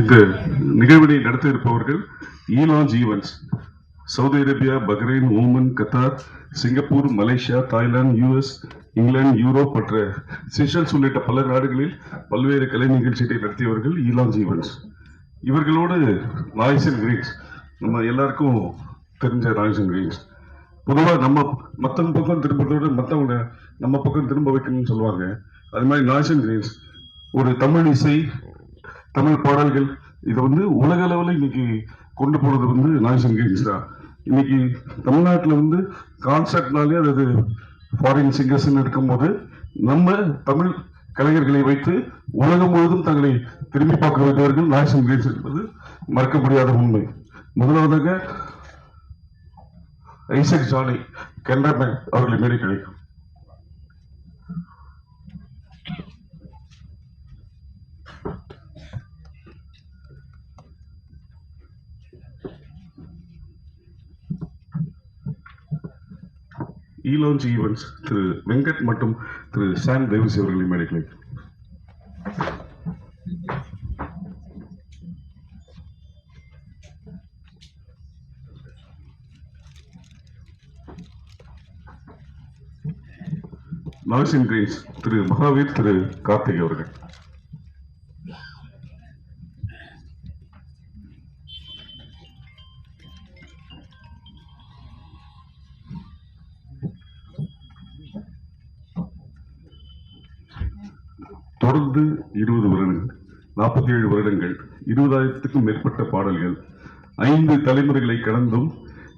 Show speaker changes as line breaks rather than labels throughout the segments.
இந்த நிகழ்வினை நடத்த இருப்பவர்கள் Elon events, Saudi Arabia, Bahrain, Oman, Qatar, Singapore, Malaysia, Thailand, US, England, Europe மற்ற செஷல்ஸ் உள்ளிட்ட பல நாடுகளில் பல்வேறு கலை நிகழ்ச்சிகளை நடத்தியவர்கள் ஈலான் ஈவென்ட்ஸ். இவர்களோடு நாய்ஸ் அண்ட் கிரீன்ஸ், நம்ம எல்லாருக்கும் தெரிஞ்ச நாய்ஸ் அண்ட் கிரீன்ஸ். பொதுவாக நம்ம மற்றவங்க பக்கம் திரும்புறதோட மற்றவங்க நம்ம பக்கம் திரும்ப வைக்கணும்னு சொல்லுவாங்க. அது மாதிரி நாய்ஸ் அண்ட் கிரீன்ஸ் ஒரு தமிழ் இசை, தமிழ் பாடல்கள் இதை உலக அளவில் இன்னைக்கு கொண்டு போனது நாய்ஸ் அண்ட் கிரீன்ஸ் தான். இன்னைக்கு தமிழ்நாட்டில் கான்சர்ட்னாலே அது ஃபாரின் சிங்கர்ஸ் இருக்கும்போது நம்ம தமிழ் கலைஞர்களை வைத்து உலகம் முழுவதும் தங்களை திரும்பி பார்க்க வேண்டியவர்கள் நாய்ஸ் அண்ட் கிரீன்ஸ் என்பது மறக்க முடியாத உண்மை. முதலாவதாக ஐசக் ஜானி, கனரா பேங்க் அவர்களை மேடை கிடைக்கும். ஈலான் ஈவென்ட்ஸ் திரு வெங்கட் மற்றும் திரு சாம் தேவிஸ் அவர்களை மேடை கிடைக்கும். நாய்ஸ் அண்ட் கிரீன்ஸ் திரு மகாவீர், திரு கார்த்திக் அவர்கள். தொடர்ந்து 20 வருடங்கள், 47 வருடங்கள், 20,000க்கும் மேற்பட்ட பாடல்கள், 5 தலைமுறைகளை கடந்தும்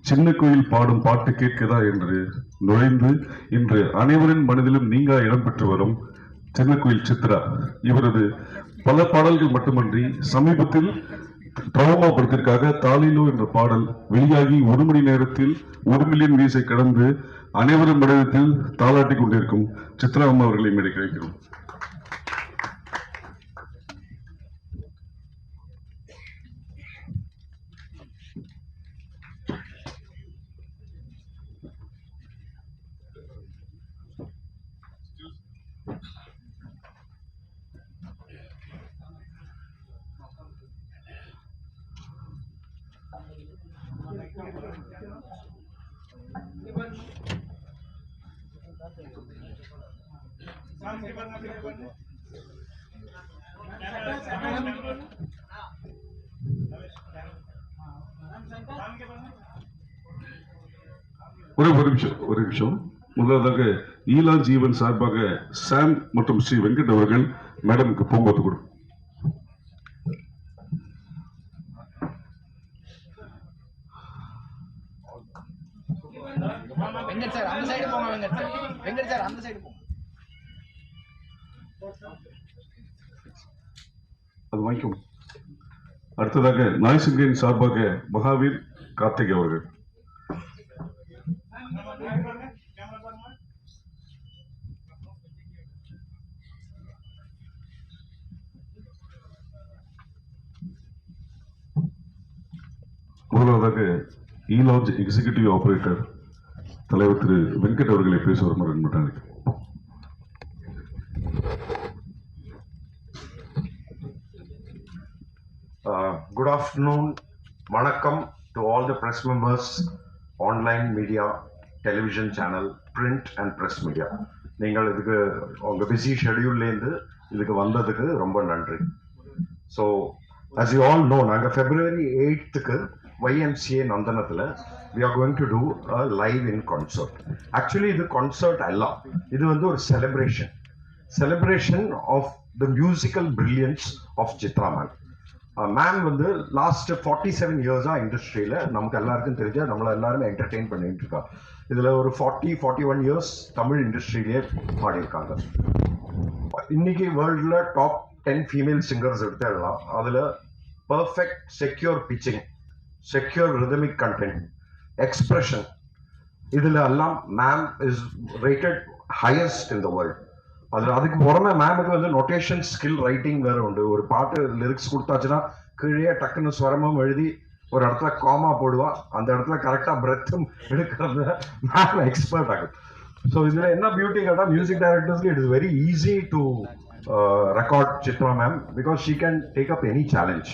சின்ன கோயில் பாடும் பாட்டு கேட்கதா என்று நுழைந்து இன்று அனைவரின் மனதிலும் நீங்கா இடம் பெற்று வரும் சின்ன கோயில் சித்ரா. இவரது பல பாடல்கள் மட்டுமன்றி சமீபத்தில் ட்ராமா படத்திற்காக தாலிலோ என்ற பாடல் வெளியாகி 1 மணி நேரத்தில் 1 மில்லியன் வியூஸை கடந்து அனைவரும் மனதில் தாளாட்டி கொண்டிருக்கும் சித்ரா அம்மா அவர்களை மேடை கிடைக்கிறோம். ஒரு நிமிஷம். முதலாவதாக ஈலான் ஜீவன் சார்பாக சாம் மற்றும் ஸ்ரீ வெங்கட் அவர்கள் மேடமுக்கு பூங்கொத்து கொடு.
வெங்கட் சார் அந்த சைடு போங்க. வெங்கட் சார் அந்த சைடு போங்க.
அது வாங்கிக்கும். அடுத்ததாக நாய்ஸ் அண்ட் கிரீன்ஸ் சார்பாக மகாவீர், கார்த்திக் அவர்கள். முதலாவதாக ஈலான் எக்ஸிகியூட்டிவ் ஆபரேட்டர் தலைவர் திரு வெங்கட் அவர்களை பேச வருமாறு அன்புடன்.
Good afternoon, vanakkam to all the press members, online media, television channel, print and press media. நீங்கள் இதுக்கு உங்க பிஸி ஷெட்யூல்லேருந்து இதுக்கு வந்ததுக்கு ரொம்ப நன்றி. So as you all know, நாங்கள் February 8th YMCA நந்தனத்தில் we are going to do a live in concert. Actually இது concert அல்ல, இது ஒரு celebration of the musical brilliance of Chitra ma'am. Ma'am last 47 இயர்ஸா இண்டஸ்ட்ரியில நமக்கு எல்லாருக்கும் தெரிஞ்ச நம்மள எல்லாருமே என்டர்டெயின் பண்ணிட்டு இருக்கா. இதுல ஒரு 41 இயர்ஸ் தமிழ் இண்டஸ்ட்ரியிலே பாடியிருக்காங்க. இன்னைக்கு வேர்ல்ட்ல டாப் 10 ஃபீமேல் சிங்கர்ஸ் எடுத்துடலாம். அதுல perfect secure pitching, secure rhythmic content, expression, இதுல எல்லாம் ma'am is rated highest in the world. அதுக்கு புறமே மேமுக்கு நோட்டேஷன் ஸ்கில் ரைட்டிங் வேற உண்டு. ஒரு பாட்டு லிரிக்ஸ் கொடுத்தாச்சுன்னா கீழே டக்குன்னு ஸ்வரமும் எழுதி ஒரு இடத்துல காமா போடுவா, அந்த இடத்துல கரெக்டா பிரெத்தும் எடுக்கிறது மேம் எக்ஸ்பர்ட் ஆகும். ஸோ இதுல என்ன பியூட்டி கேட்டா மியூசிக் டைரக்டர்ஸ்க்கு it is very easy to record Chitra ma'am because she can take up any challenge.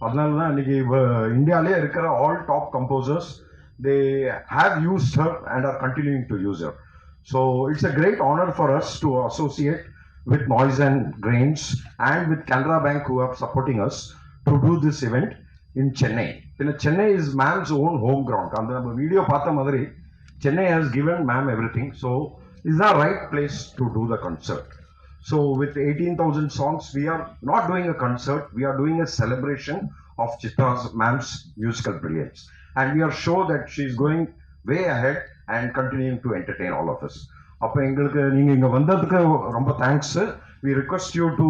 அதனால தான் இன்னைக்கு இந்தியாவிலே இருக்கிற all top composers they have used her and are continuing to use her. So it's a great honor for us to associate with Noise and Grains and with Canara Bank who are supporting us to do this event in Chennai. Chennai is ma'am's own home ground. And the video paatha madri Chennai has given ma'am everything. So it's the right place to do the concert. So with 18,000 songs, we are not doing a concert, we are doing a celebration of Chitra's ma'am's musical brilliance. And we are sure that she is going way ahead and continuing to entertain all of us. அப்போ எங்களுக்கு நீங்கள் இங்கே வந்ததுக்கு ரொம்ப thanks. We request you to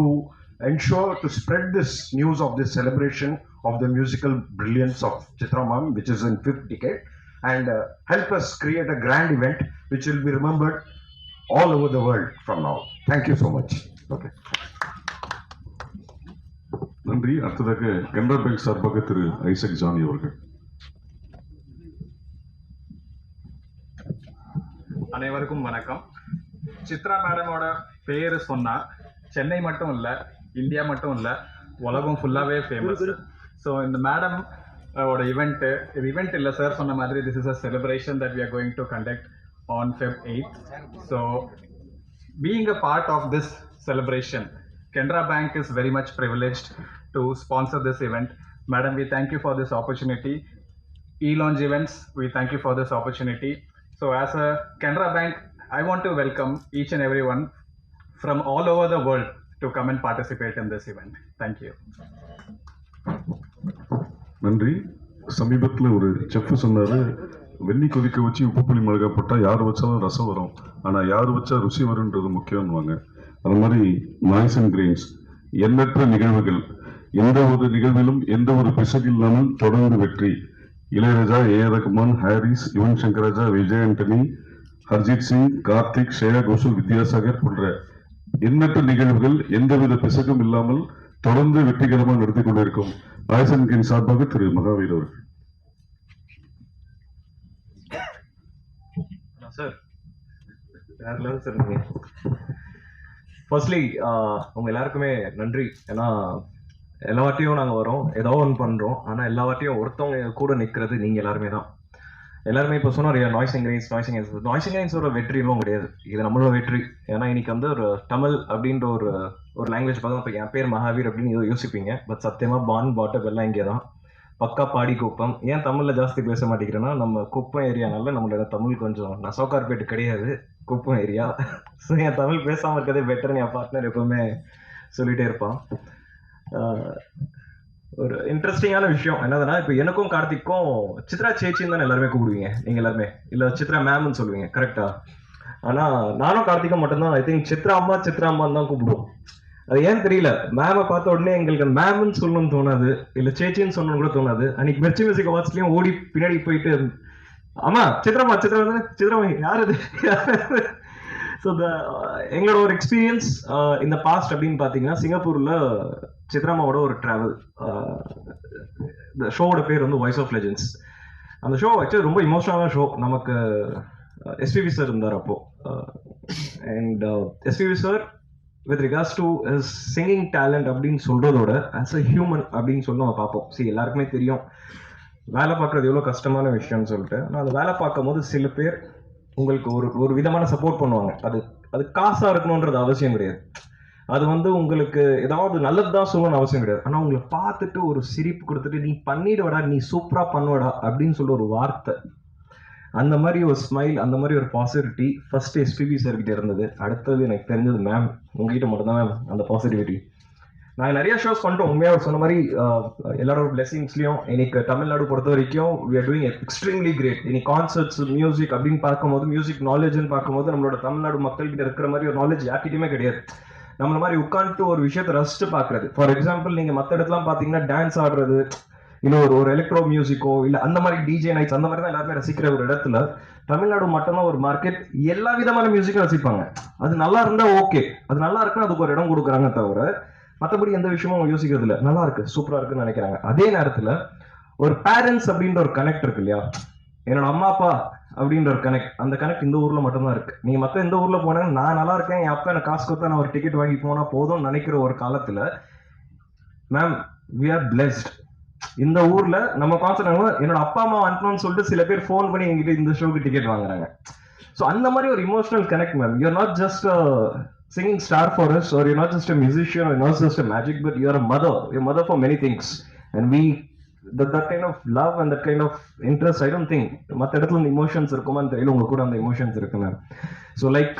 ensure to spread this news of this celebration of the musical brilliance of Chitra ma'am, which is in 5th decade, and help us create a grand event which will be remembered all over the world from now. Thank you so much. Okay.
நன்றி. அடுத்ததாக Canara bank சார்பாக திரு Isaac Johnny அவர்கள்.
அனைவருக்கும் வணக்கம். சித்ரா மேடமோட பேரு சொன்னா சென்னை மட்டும் இல்ல, இந்தியா மட்டும் இல்ல, உலகம் ஃபுல்லாவே ஃபேமஸ். ஸோ இந்த மேடம் ஓட இவெண்ட், இது இவெண்ட் இல்லை சார் சொன்ன மாதிரி, this is a celebration that we are going to conduct on Feb 8th. So being a part of this celebration, Canara Bank is very much privileged to sponsor this event. Madam, we thank you for this opportunity. E-Launch Events, we thank you for this opportunity. So as a Canara Bank, I want to welcome each and everyone from all over the world to come and participate in this event. Thank you.
நன்றி. சமீபத்தில் ஒரு chef சொன்னாரு, வெந்நி கொதிக்க வச்சு உப்பு புளி மிளகா போட்டால் யார் வச்சாலும் ரசம் வரும், ஆனால் யார் வச்சா ருசி வரும்ன்றது முக்கியம்னுவாங்க. அது மாதிரி நாய்ஸ் அண்ட் கிரெயின்ஸ் எண்ணற்ற நிகழ்வுகள், எந்த ஒரு நிகழ்விலும் எந்த ஒரு பிசகு இல்லாமல் தொடர்ந்து வெற்றி. இளையராஜா, ஏ.ஆர். ரஹ்மான், ஹாரிஸ், யுவன் சங்கர் ராஜா, விஜய் ஆண்டனி, ஹர்ஜித் சிங், கார்த்திக், ஸ்ரேயா கோஷல், வித்யாசாகர் போன்ற எண்ணற்ற நிகழ்வுகள் எந்தவித பிசகும் இல்லாமல் தொடர்ந்து வெற்றிகரமாக நடத்தி கொண்டிருக்கும் நாய்ஸ் அண்ட் கிரெயின்ஸ் சார்பாக திரு மகாவீர் அவர்கள்.
சார் வேற லெவல் சார். நீங்கள் ஃபர்ஸ்ட்லி உங்க எல்லாருக்குமே நன்றி. ஏன்னா எல்லா வாட்டியும் நாங்கள் வரோம், ஏதோ ஒன்று பண்ணுறோம், ஆனால் எல்லா வாட்டியும் ஒருத்தவங்க கூட நிற்கிறது நீங்கள் எல்லாருமே தான். எல்லாருமே இப்போ சொன்னார் நாய்ஸ் அண்ட் கிரெயின்ஸோட வெற்றியும் கிடையாது, இது நம்மளோட வெற்றி. ஏன்னா இன்னைக்கு வந்து ஒரு தமிழ் அப்படின்ற ஒரு லாங்குவேஜ் பார்த்தா இப்போ என் பேர் மகாவீர் அப்படின்னு ஏதோ யோசிப்பீங்க. பட் சத்தியமாக பான் பாட்டப் எல்லாம் இங்கே தான். பக்கா பாடி குப்பம். ஏன் தமிழில் ஜாஸ்தி பேச மாட்டேங்கிறேன்னா, நம்ம குப்பம் ஏரியானால நம்மளோட தமிழ் கொஞ்சம், நான் சவுகார்பேட்டு கிடையாது, குப்பம் ஏரியா. ஸோ என் தமிழ் பேசாமல் இருக்கிறதே பெட்டர்னு என் பார்ட்னர் எப்பவுமே சொல்லிகிட்டே இருப்பான். ஒரு இன்ட்ரெஸ்டிங்கான விஷயம் என்னதுன்னா, இப்போ எனக்கும் கார்த்திக்கும் சித்ரா சேச்சின்னு தான் எல்லாருமே கூப்பிடுவீங்க நீங்கள் எல்லாருமே, இல்லை சித்ரா மேம்னு சொல்லுவீங்க, கரெக்டா? ஆனால் நானும் கார்த்திக்கும் மட்டும்தான் ஐ திங்க் சித்ரா அம்மான்னு தான் கூப்பிடுவோம். அது ஏன் தெரியல, மேமை பார்த்த உடனே எங்களுக்கு மேம்னு சொல்லணும்னு தோணாது, இல்லை சேச்சின்னு சொல்லணும்னு கூட தோணாது. அன்னைக்கு மிர்ச்சி மியூசிக் அவார்ட்ஸ்லையும் ஓடி பின்னாடி போயிட்டு, ஆமா சித்ராமா யார் அது? ஸோ எங்களோட ஒரு எக்ஸ்பீரியன்ஸ் இந்த பாஸ்ட் அப்படின்னு பார்த்தீங்கன்னா, சிங்கப்பூரில் சித்ராமாவோட ஒரு ட்ராவல். இந்த ஷோவோட பேர் வந்து வாய்ஸ் ஆஃப் லெஜெண்ட்ஸ். அந்த ஷோ ஆக்சுவலி ரொம்ப இமோஷனலான ஷோ. நமக்கு எஸ்பிபி சார் இருந்தார் அப்போ. And SPB sir with regards to singing talent அப்படின்னு சொல்றதோட ஆஸ் அ ஹியூமன் அப்படின்னு சொல்லி நம்ம பார்ப்போம். எல்லாருக்குமே தெரியும் வேலை பார்க்குறது எவ்வளோ கஷ்டமான விஷயம்னு சொல்லிட்டு. ஆனால் அந்த வேலை பார்க்கும் போது சில பேர் உங்களுக்கு ஒரு விதமான சப்போர்ட் பண்ணுவாங்க. அது காசாக இருக்கணுன்றது அவசியம் கிடையாது. அது வந்து உங்களுக்கு ஏதாவது நல்லது தான் சொல்லணும்னு அவசியம் கிடையாது. ஆனால் உங்களை பார்த்துட்டு ஒரு சிரிப்பு கொடுத்துட்டு, நீ பண்ணிடுவடா, நீ சூப்பராக பண்ணுவடா அப்படின்னு சொல்ல ஒரு வார்த்தை, அந்த மாதிரி ஒரு ஸ்மைல், அந்த மாதிரி ஒரு பாசிட்டிவிட்டி ஃபர்ஸ்ட் எஸ்பிபி சார்கிட்ட இருந்தது. அடுத்தது எனக்கு தெரிஞ்சது மேம், உங்ககிட்ட மட்டும்தான் மேம் அந்த பாசிட்டிவிட்டி. நாங்கள் நிறைய ஷோஸ் பண்ணிட்டோம். உண்மையாக சொன்ன மாதிரி எல்லாரோட பிளெஸிங்ஸ்லையும் இன்னைக்கு தமிழ்நாடு பொறுத்த வரைக்கும் we are doing extremely great. இன்னைக்கு கான்சர்ட்ஸ், மியூசிக் அப்படின்னு பார்க்கும்போது, மியூசிக் நாலேஜ்னு பார்க்கும்போது நம்மளோட தமிழ்நாடு மக்கள்கிட்ட இருக்கிற மாதிரி ஒரு நாலேஜ் யார்கிட்டயுமே கிடையாது. நம்மள மாதிரி உட்காந்துட்டு ஒரு விஷயத்தை ரசிச்சு பார்க்கறது. ஃபார் எக்ஸாம்பிள், நீங்கள் மற்ற இடத்துலாம் பார்த்தீங்கன்னா டான்ஸ் ஆடுறது, இல்லை ஒரு எலக்ட்ரோ மியூசிக்கோ, இல்லை அந்த மாதிரி டிஜே நைட்ஸ், அந்த மாதிரி தான் எல்லாருமே ரசிக்கிற ஒரு இடத்துல தமிழ்நாடு மட்டும்தான் ஒரு மார்க்கெட். எல்லா விதமான மியூசிக்கும் ரசிப்பாங்க. அது நல்லா இருந்தா ஓகே, அது நல்லா இருக்குன்னு அதுக்கு ஒரு இடம் கொடுக்குறாங்க தவிர மற்றபடி எந்த விஷயமும் யோசிக்கிறது இல்லை. நல்லா இருக்கு, சூப்பரா இருக்குன்னு நினைக்கிறாங்க. அதே நேரத்தில் ஒரு பேரண்ட்ஸ் அப்படின்ற ஒரு கனெக்ட் இருக்கு இல்லையா? என்னோட அம்மா அப்பா அப்படின்ற ஒரு கனெக்ட், அந்த கனெக்ட் இந்த ஊர்ல மட்டும்தான் இருக்கு. நீங்க மத்த எந்த ஊர்ல போனா நான் நல்லா இருக்கேன், என் அப்பா எனக்கு காசு கொடுத்தா நான் ஒரு டிக்கெட் வாங்கி போனா போதும்னு நினைக்கிற ஒரு காலத்துல மேம் வி ஆர் பிளெஸ்ட். இந்த ஊர்ல நம்ம கான்செப்ட் என்னோட அப்பா அம்மா அனுப்பணும்னு சொல்லிட்டு சில பேர் ஃபோன் பண்ணி எங்கிட்ட இந்த ஷோக்கு டிக்கெட் வாங்குறாங்க. ஸோ அந்த மாதிரி ஒரு emotional connect ma'am. You are not just singing star for us, or you're not just a musician, or you're not just a magic, but you're a mother. You're a mother for many things. And we, that kind of love and that kind of interest, I don't think மற்ற இடத்துல இந்த emotions இருக்குமான்னு தெரியல, உங்க கூட அந்த emotions இருக்கு ma'am. So like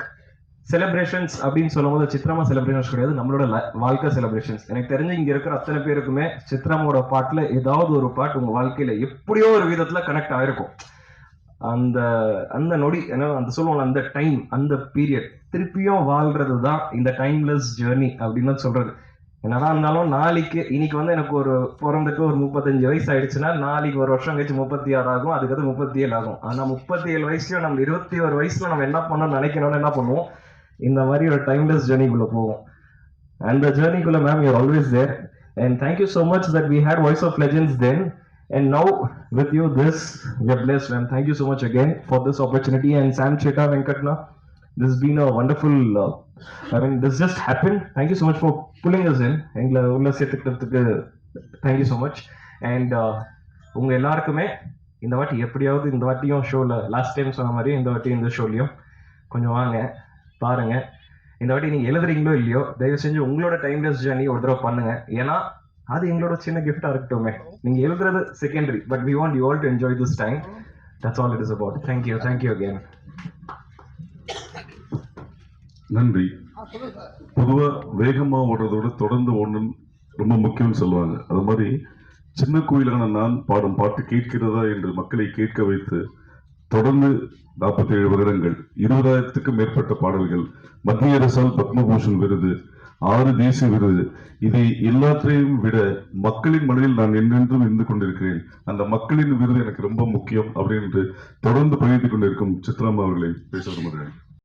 celebrations அப்படின்னு சொல்லும் போது சித்ராமா செலிப்ரேஷன்ஸ் கிடையாது, நம்மளோட வாழ்க்கை செலிப்ரேஷன்ஸ். எனக்கு தெரிஞ்சு இங்க இருக்கிற அத்தனை பேருக்குமே சித்ராமோட பாட்டுல ஏதாவது ஒரு பாட்டு உங்க வாழ்க்கையில எப்படியோ ஒரு விதத்துல கனெக்ட் ஆயிருக்கும். அந்த அந்த நொடி ஏன்னா அந்த சொல்லுவாங்க அந்த டைம், அந்த பீரியட் திருப்பியும் வாழ்றது தான் இந்த டைம்லெஸ் ஜேர்னி அப்படின்னு சொல்றது. என்னதான் இருந்தாலும் நாளைக்கு இன்னைக்கு வந்து எனக்கு ஒரு பிறந்துட்டு ஒரு 35 வயசு ஆயிடுச்சுன்னா நாளைக்கு ஒரு வருஷம் கழிச்சு 36 ஆகும், அதுக்கப்புறம் 37 ஆகும். ஆனா 37 வயசுலயும் நம்ம 21 வயசுல நம்ம என்ன பண்ணோம்னு நினைக்கணும்னு என்ன பண்ணுவோம், இந்த மாதிரி ஒரு டைம்லெஸ் ஜேர்னிக்குள்ள போவோம். அந்த ஜேர்னிக்குள்ள ma'am you always there. And thank you so much that we had voice of legends then. And now with you this, we are blessed, ma'am. Thank you so much again for this opportunity. And Sam Cheta Venkatna, this has been a wonderful, I mean, this just happened. Thank you so much for pulling us in. Thank you so much. And உங்க எல்லாருக்குமே இந்த வாட்டி எப்படியாவது இந்த வாட்டியும் ஷோல last time சொன்ன மாதிரி இந்த வாட்டி இந்த ஷோலையும் கொஞ்சம் வாங்க பாருங்க. இந்த வாட்டி நீங்க எழுதுறீங்களோ இல்லையோ தயவு செஞ்சு உங்களோட டைம்லெஸ் ஜேர்னி ஒரு தடவை பண்ணுங்க. ஏன்னா அது எங்களோட சின்ன கிஃப்டா இருக்கட்டுமே. நீங்க எழுதுறது secondary, but we want you all to enjoy this time. That's all it is about. Thank you again.
நன்றி. பொதுவா வேகமா ஓடுறதோட தொடர்ந்து ஓடணும் ரொம்ப முக்கியம்னு சொல்லுவாங்க. அது மாதிரி சின்ன கோயிலான நான் பாடும் பாட்டு கேட்கிறதா என்று மக்களை கேட்க வைத்து தொடர்ந்து 47 வருடங்கள் 20,000க்கும் மேற்பட்ட பாடல்கள், மத்திய அரசால் பத்மபூஷன் விருது, 6 தேசிய விருது, இதை எல்லாத்தையும் விட மக்களின் மனதில் நான் என்றென்றும் இருந்து கொண்டிருக்கிறேன். அந்த மக்களின் விருது எனக்கு ரொம்ப முக்கியம் அப்படின்னு தொடர்ந்து பகிர்ந்து கொண்டிருக்கும் சித்ராமா அவர்களை பேச விரும்புகிறேன்.